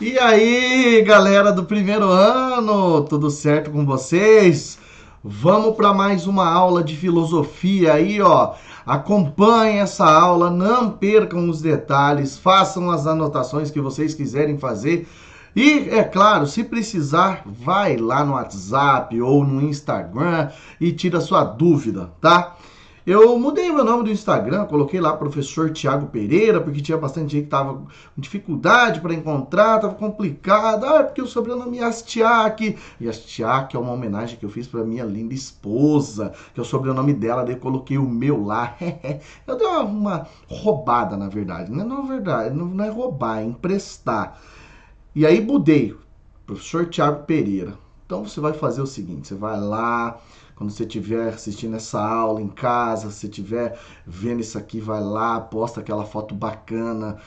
E aí, galera do primeiro ano, tudo certo com vocês? Vamos para mais uma aula de filosofia aí, ó. Acompanhem essa aula, não percam os detalhes, façam as anotações que vocês quiserem fazer. E, é claro, se precisar, vai lá no WhatsApp ou no Instagram e tira sua dúvida, tá? Eu mudei meu nome do Instagram, coloquei lá professor Tiago Pereira, porque tinha bastante gente que tava com dificuldade para encontrar, tava complicado. Ah, é porque o sobrenome é Astiak. E Astiak é uma homenagem que eu fiz para minha linda esposa, que é o sobrenome dela, daí eu coloquei o meu lá. Eu dei uma roubada, na verdade. Não é verdade, não é roubar, é emprestar. E aí mudei, professor Tiago Pereira. Então você vai fazer o seguinte, você vai lá, quando você estiver assistindo essa aula em casa, se estiver vendo isso aqui, vai lá, posta aquela foto bacana,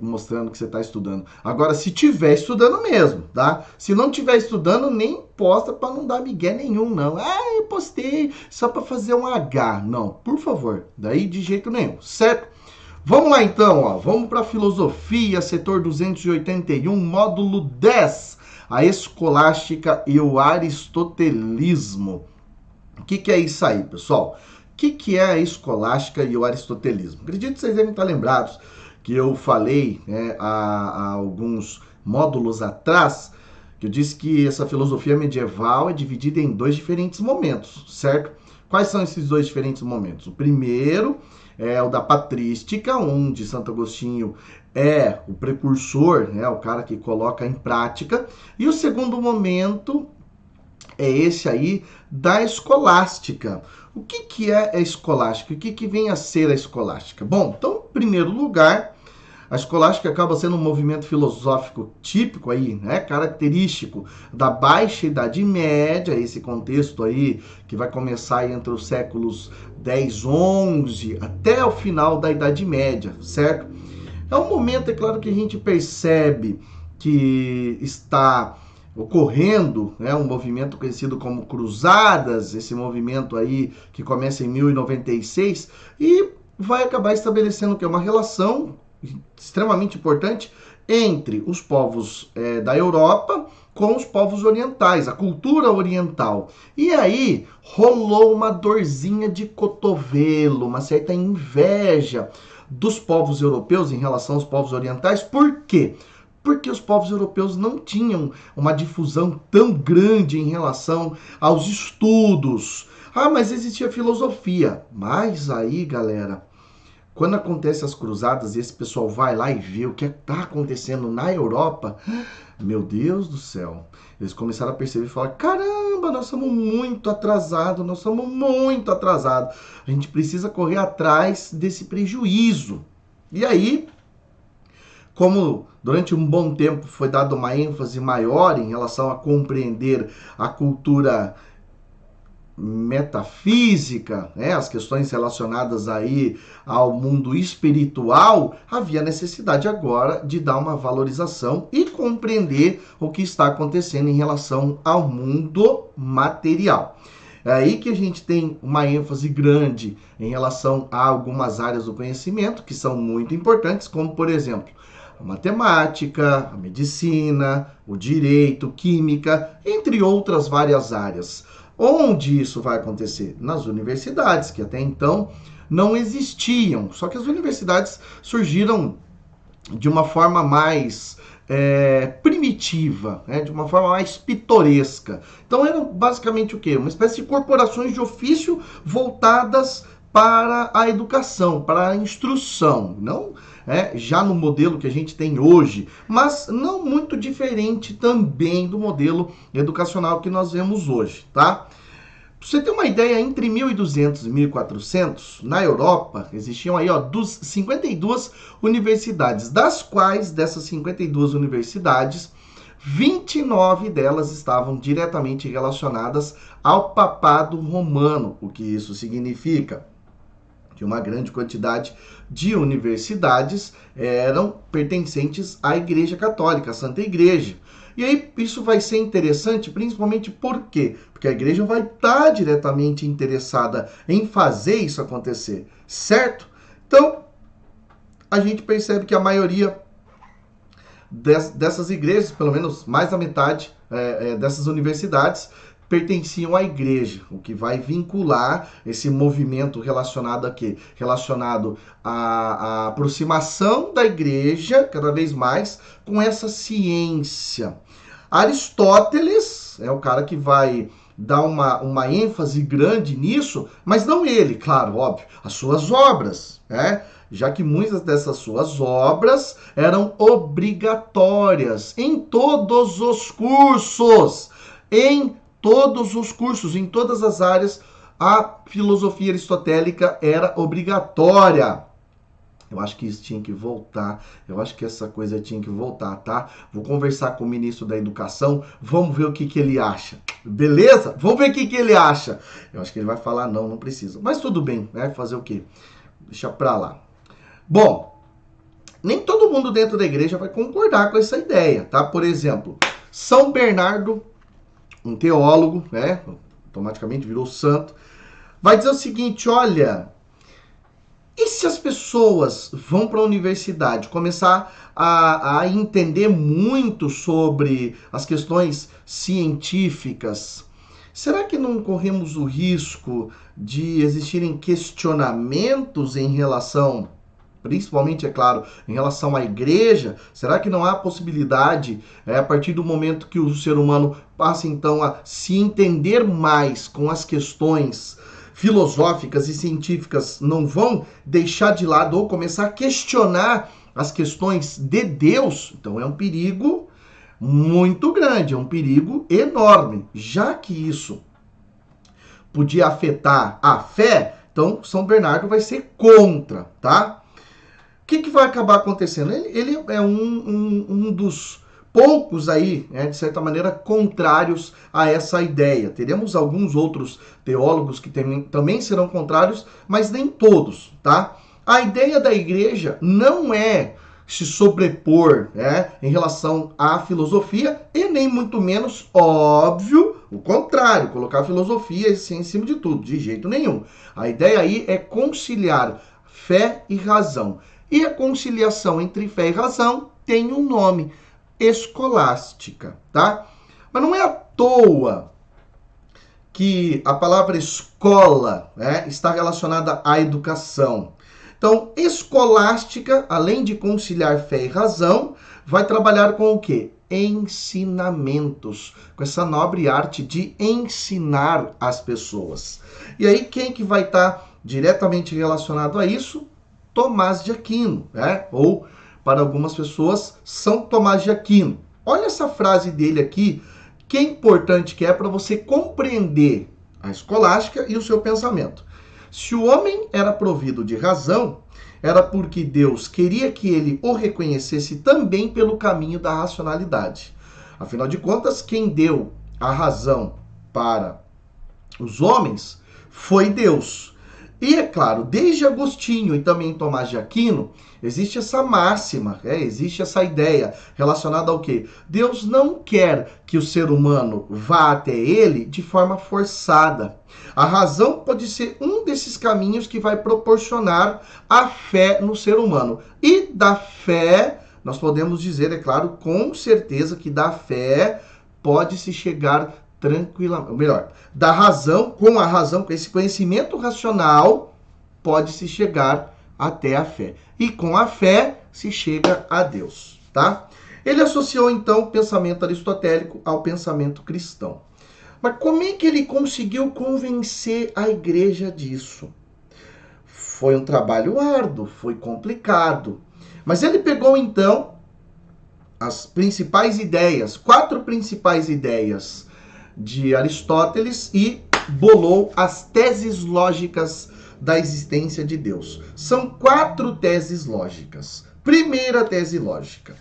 mostrando que você está estudando. Agora, se estiver estudando mesmo, tá? Se não estiver estudando, nem posta para não dar migué nenhum, não. Ah, eu postei só para fazer um H. Não, por favor, daí de jeito nenhum, certo? Vamos lá então, ó. Vamos para filosofia, setor 281, módulo 10, a escolástica e o aristotelismo. O que é isso aí, pessoal? O que é a escolástica e o aristotelismo? Acredito que vocês devem estar lembrados que eu falei há alguns módulos atrás, que eu disse que essa filosofia medieval é dividida em dois diferentes momentos, certo? Quais são esses dois diferentes momentos? O primeiro é o da patrística, onde Santo Agostinho é o precursor, o cara que coloca em prática. E o segundo momento é esse aí da escolástica. O que é a escolástica? O que vem a ser a escolástica? Bom, então, em primeiro lugar, a escolástica acaba sendo um movimento filosófico típico aí, característico da Baixa Idade Média, esse contexto aí que vai começar aí entre os séculos 10, 11 até o final da Idade Média, certo? É um momento, é claro, que a gente percebe que está ocorrendo, um movimento conhecido como Cruzadas, esse movimento aí que começa em 1096 e vai acabar estabelecendo que é uma relação extremamente importante entre os povos da Europa com os povos orientais, a cultura oriental. E aí rolou uma dorzinha de cotovelo, uma certa inveja dos povos europeus em relação aos povos orientais. Por quê? Porque os povos europeus não tinham uma difusão tão grande em relação aos estudos. Ah, mas existia filosofia. Mas aí, galera, quando acontece as cruzadas e esse pessoal vai lá e vê o que está acontecendo na Europa, meu Deus do céu, eles começaram a perceber e falar: caramba, nós somos muito atrasados, nós somos muito atrasados. A gente precisa correr atrás desse prejuízo. E aí, como durante um bom tempo foi dada uma ênfase maior em relação a compreender a cultura metafísica, as questões relacionadas aí ao mundo espiritual, havia necessidade agora de dar uma valorização e compreender o que está acontecendo em relação ao mundo material. É aí que a gente tem uma ênfase grande em relação a algumas áreas do conhecimento que são muito importantes, como por exemplo a matemática, a medicina, o direito, química, entre outras várias áreas. Onde isso vai acontecer? Nas universidades, que até então não existiam. Só que as universidades surgiram de uma forma mais primitiva, de uma forma mais pitoresca. Então eram basicamente o quê? Uma espécie de corporações de ofício voltadas para a educação, para a instrução, não já no modelo que a gente tem hoje, mas não muito diferente também do modelo educacional que nós vemos hoje, tá? Pra você ter uma ideia, entre 1200 e 1400, na Europa, existiam aí, dos 52 universidades, das quais, dessas 52 universidades, 29 delas estavam diretamente relacionadas ao papado romano. O que isso significa? Que uma grande quantidade de universidades eram pertencentes à Igreja Católica, à Santa Igreja. E aí isso vai ser interessante, principalmente por quê? Porque a igreja vai estar diretamente interessada em fazer isso acontecer, certo? Então, a gente percebe que a maioria dessas igrejas, pelo menos mais da metade dessas universidades, pertenciam à igreja, o que vai vincular esse movimento relacionado a quê? Relacionado à aproximação da igreja, cada vez mais, com essa ciência. Aristóteles é o cara que vai dar uma ênfase grande nisso, mas não ele, claro, óbvio, as suas obras, né? Já que muitas dessas suas obras eram obrigatórias em todos os cursos, em todas as áreas, a filosofia aristotélica era obrigatória. Eu acho que isso tinha que voltar. Eu acho que essa coisa tinha que voltar, tá? Vou conversar com o ministro da Educação. Vamos ver o que ele acha. Beleza? Vamos ver o que ele acha. Eu acho que ele vai falar não precisa. Mas tudo bem, né? Fazer o quê? Deixa pra lá. Bom, nem todo mundo dentro da igreja vai concordar com essa ideia, tá? Por exemplo, São Bernardo, um teólogo, né? Automaticamente virou santo, vai dizer o seguinte, olha, e se as pessoas vão para a universidade começar a entender muito sobre as questões científicas, será que não corremos o risco de existirem questionamentos em relação, principalmente, é claro, em relação à igreja? Será que não há possibilidade, a partir do momento que o ser humano passa então a se entender mais com as questões filosóficas e científicas, não vão deixar de lado ou começar a questionar as questões de Deus? Então é um perigo muito grande, é um perigo enorme, já que isso podia afetar a fé, então São Bernardo vai ser contra, tá? O que vai acabar acontecendo? Ele é um dos poucos aí, né, de certa maneira, contrários a essa ideia. Teremos alguns outros teólogos que também serão contrários, mas nem todos, tá? A ideia da igreja não é se sobrepor, né, em relação à filosofia e nem muito menos, óbvio, o contrário, colocar a filosofia assim, em cima de tudo, de jeito nenhum. A ideia aí é conciliar fé e razão. E a conciliação entre fé e razão tem um nome, escolástica, tá? Mas não é à toa que a palavra escola, né, está relacionada à educação. Então, escolástica, além de conciliar fé e razão, vai trabalhar com o quê? Ensinamentos, com essa nobre arte de ensinar as pessoas. E aí, quem que vai estar diretamente relacionado a isso? Tomás de Aquino, né? Ou, para algumas pessoas, São Tomás de Aquino. Olha essa frase dele aqui, que é importante que é para você compreender a escolástica e o seu pensamento. Se o homem era provido de razão, era porque Deus queria que ele o reconhecesse também pelo caminho da racionalidade. Afinal de contas, quem deu a razão para os homens foi Deus. E é claro, desde Agostinho e também Tomás de Aquino, existe essa máxima, existe essa ideia relacionada ao quê? Deus não quer que o ser humano vá até ele de forma forçada. A razão pode ser um desses caminhos que vai proporcionar a fé no ser humano. E da fé, nós podemos dizer, é claro, com certeza que da fé pode-se chegar tranquilamente, ou melhor, da razão, com esse conhecimento racional, pode-se chegar até a fé. E com a fé se chega a Deus, tá? Ele associou, então, o pensamento aristotélico ao pensamento cristão. Mas como é que ele conseguiu convencer a igreja disso? Foi um trabalho árduo, foi complicado. Mas ele pegou, então, as principais ideias, 4 principais ideias de Aristóteles e bolou as teses lógicas da existência de Deus. São 4 teses lógicas. Primeira tese lógica: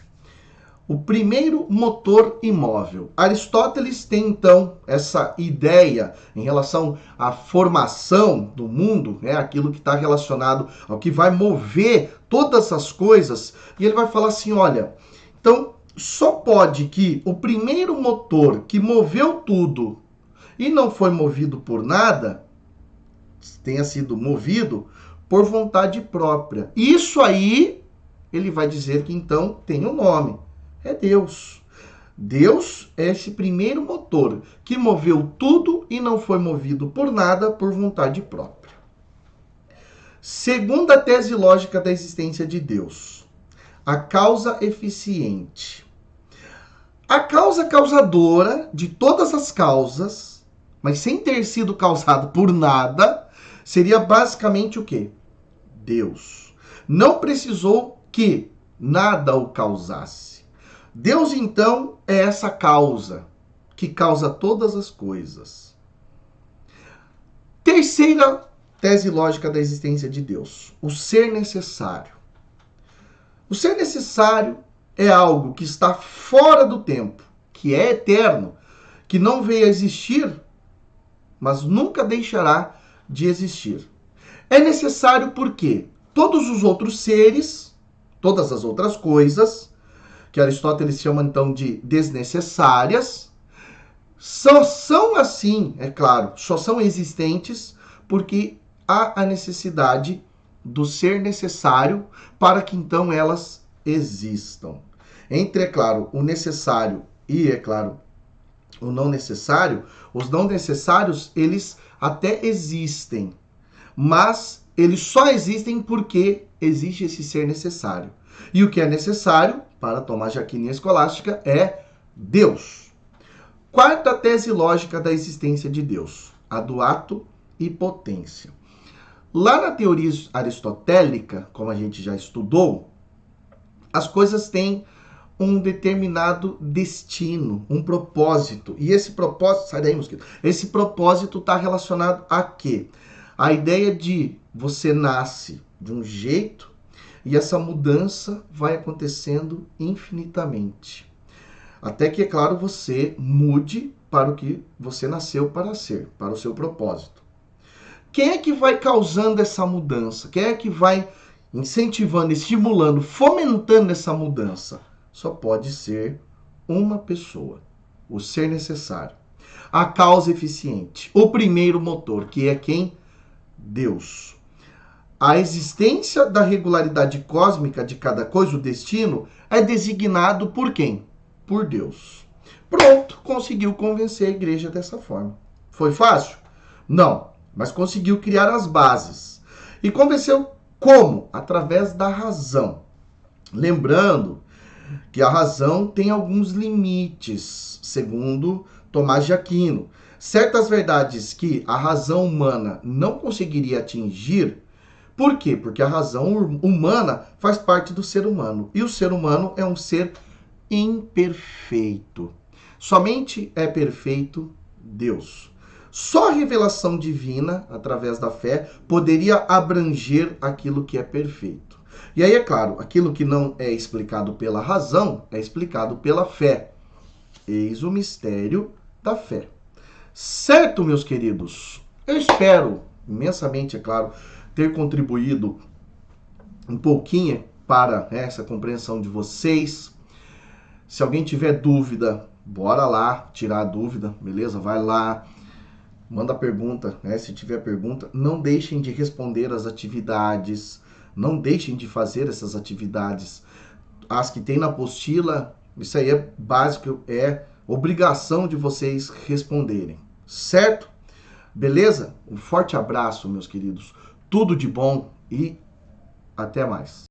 o primeiro motor imóvel. Aristóteles tem, então, essa ideia em relação à formação do mundo, aquilo que está relacionado ao que vai mover todas as coisas, e ele vai falar assim, olha, então, só pode que o primeiro motor que moveu tudo e não foi movido por nada, tenha sido movido por vontade própria. Isso aí, ele vai dizer que então tem um nome. É Deus. Deus é esse primeiro motor que moveu tudo e não foi movido por nada por vontade própria. Segunda tese lógica da existência de Deus, a causa eficiente. A causa causadora de todas as causas, mas sem ter sido causado por nada, seria basicamente o quê? Deus. Não precisou que nada o causasse. Deus, então, é essa causa que causa todas as coisas. Terceira tese lógica da existência de Deus, o ser necessário. O ser necessário é algo que está fora do tempo, que é eterno, que não veio a existir, mas nunca deixará de existir. É necessário porque todos os outros seres, todas as outras coisas, que Aristóteles chama então de desnecessárias, só são assim, é claro, só são existentes porque há a necessidade do ser necessário para que então elas existam. Entre, é claro, o necessário e, é claro, o não necessário, os não necessários, eles até existem, mas eles só existem porque existe esse ser necessário. E o que é necessário, para Tomás de Aquino e a escolástica, é Deus. Quarta tese lógica da existência de Deus, a do ato e potência. Lá na teoria aristotélica, como a gente já estudou, as coisas têm um determinado destino, um propósito. E esse propósito, sai daí, mosquito. Esse propósito está relacionado a quê? A ideia de você nasce de um jeito e essa mudança vai acontecendo infinitamente. Até que, é claro, você mude para o que você nasceu para ser, para o seu propósito. Quem é que vai causando essa mudança? Quem é que vai incentivando, estimulando, fomentando essa mudança? Só pode ser uma pessoa, o ser necessário. A causa eficiente, o primeiro motor, que é quem? Deus. A existência da regularidade cósmica de cada coisa, o destino, é designado por quem? Por Deus. Pronto, conseguiu convencer a igreja dessa forma. Foi fácil? Não, mas conseguiu criar as bases. E convenceu como? Através da razão. Lembrando que a razão tem alguns limites, segundo Tomás de Aquino. Certas verdades que a razão humana não conseguiria atingir. Por quê? Porque a razão humana faz parte do ser humano. E o ser humano é um ser imperfeito. Somente é perfeito Deus. Só a revelação divina, através da fé, poderia abranger aquilo que é perfeito. E aí, é claro, aquilo que não é explicado pela razão é explicado pela fé. Eis o mistério da fé. Certo, meus queridos? Eu espero imensamente, é claro, ter contribuído um pouquinho para essa compreensão de vocês. Se alguém tiver dúvida, bora lá tirar a dúvida, beleza? Vai lá, manda pergunta, né? Se tiver pergunta, não deixem de responder as atividades, não deixem de fazer essas atividades. As que tem na apostila, isso aí é básico, é obrigação de vocês responderem, certo? Beleza? Um forte abraço, meus queridos. Tudo de bom e até mais.